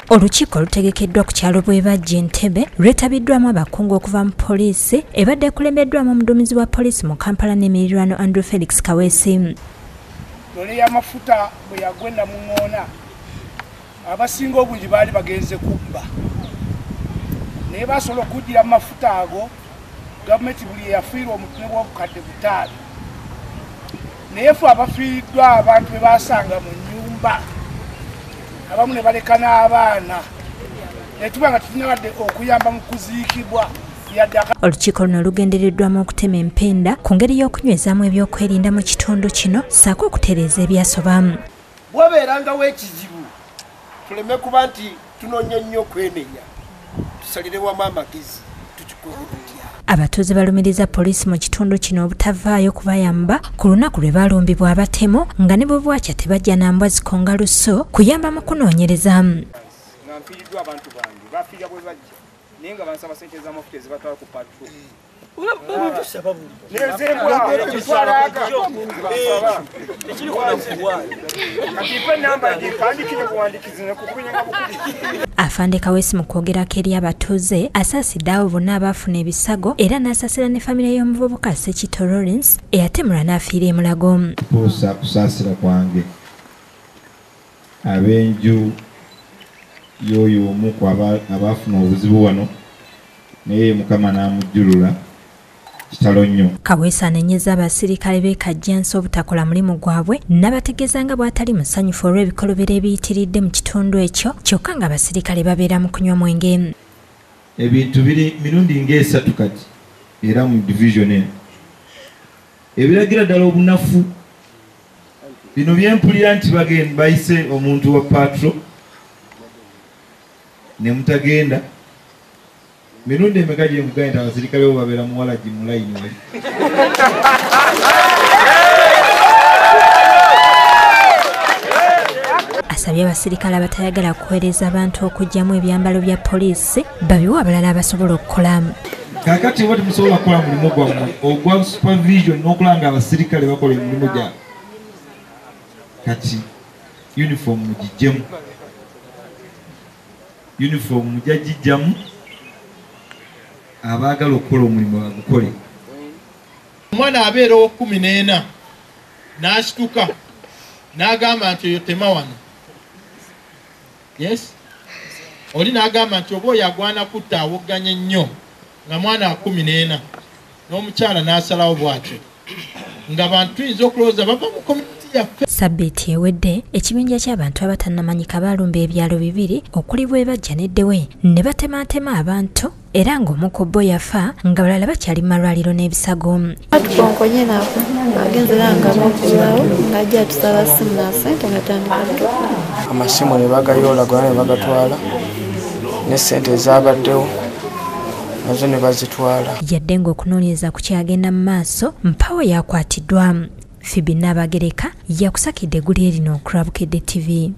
Olukiiko lutegekeddwa ku kyalo Bwebajja Entebbe lwetabiddwamu abakungu okuva mu poliisi ebadde kulembeddwamu omuduumizi wa poliisi mu Kampala n'emirirwano Andrew Felix Kaweesi. Lole y'amafuta bwe yagwenda mu ŋŋoona abasinga obungi baali bagenze kubba naye basobola okugira mu mafuta ago gavumenti buli yafiirwa omutune gw'obukadde 5 naye ffe abafiiriddwa abantu be baasanga mu nnyumba abamu ne baleka n'abaana ne tuba nga tutunabadde okuyamba mu kuziikibwa. Olukiiko luno lugendereddwamu okutema empenda ku ngeri y'okunywezaamu ebyokwerinda mu kitundu kino ssaako okutereeza ebyasobamu. Bwabeerangawo ekizibu tuleme kuba nti tunoonya nnyo okwenenya tusalire wamu amagezi tukikole tutya. Abatuuze balumiriza poliisi mu kitundu kino obutavaayo kubayamba ku lunaku lwe balumbibwa abatemu nga ne bwe bwakya tebajja na mbwa zikonga luso kuyamba mu kunoonyerezaamu. Nfiiriddwa abantu bange bafiira Bwebajja naye nga bansaba ssente z'amafuta ezibatwala ku patro. Afande Kaweesi mu kwogerako eri abatuuze asaasidde abo bonna abaafuna ebisago era n'asaasira ne famire y'omuvubuka Sekito Lawrence eyatemulwa n'afiira e Mulago. Tuusa kusaasira kwange ab'enju y'oyo omu ku abaafuna obuzibu wano naye Mukama n'amujjulula kitalo nnyo. Kaweesi anenyezza abasirikale b'e Kajjansi obutakola mulimu gwabwe n'abategeeza nga bw'atali musanyufu olw'ebikolobero ebiyitiridde mu kitundu ekyo kyokka nga abasirikale babeera mu kunywa mwenge. Ebintu biri mirundi ng'esatu kati era mu division eno ebiragira ddala obunafu bino byempulira nti bagenda bayise omuntu wa patro ne mutagenda mirundi emeka gye mugenda abasirikale bo babeera muwalagi mu layini wali. Asabye abasirikale abatayagala kuweereza abantu okugyamu ebyambalo bya poliisi babiwe abalala abasobola okukolamu. Kaakati oba temusobola kukola mulimu gwammwe ogwa supervision n'okulanga abasirikale bakola emirimu gyabwe kati uniform mugijjemu. Uniform mujagijjamu abaagala okukola omulimu bagukole. Omwana abeera owa 14 n'asituka n'agamba nti oyo tema wano. Yes? Oli n'agamba nti oba oyo agwana kutta awogganye nnyo nga mwana wa 14 n'omukyala n'asalawo bw'atyo nga bantu tuyinza okulowooza bava mu community yaffe. Sabbiiti ewedde ekibinja ky'abantu abatannamanyika baalumba ebyalo 2 okuli Bwebajja n'Eddewe ne batematema abantu era ng'omu ku bo yafa nga balala bakyali mu malwaliro n'ebisago. Atukonkonye nako agenzera nga bakulaawo ng'ajja atusaba ssimu na ssente nga tandikadde. Amasimu ne bagayoola gonna ne bagatwala ne ssente ezabaddewo nazo ne bazitwala. Yadde ng'okunoonyereza ku kyagenda mu maaso mpawo yakwatiddwamu. Fibi Nabagereka yakusakidde eggulu erino ku Bukedde TV.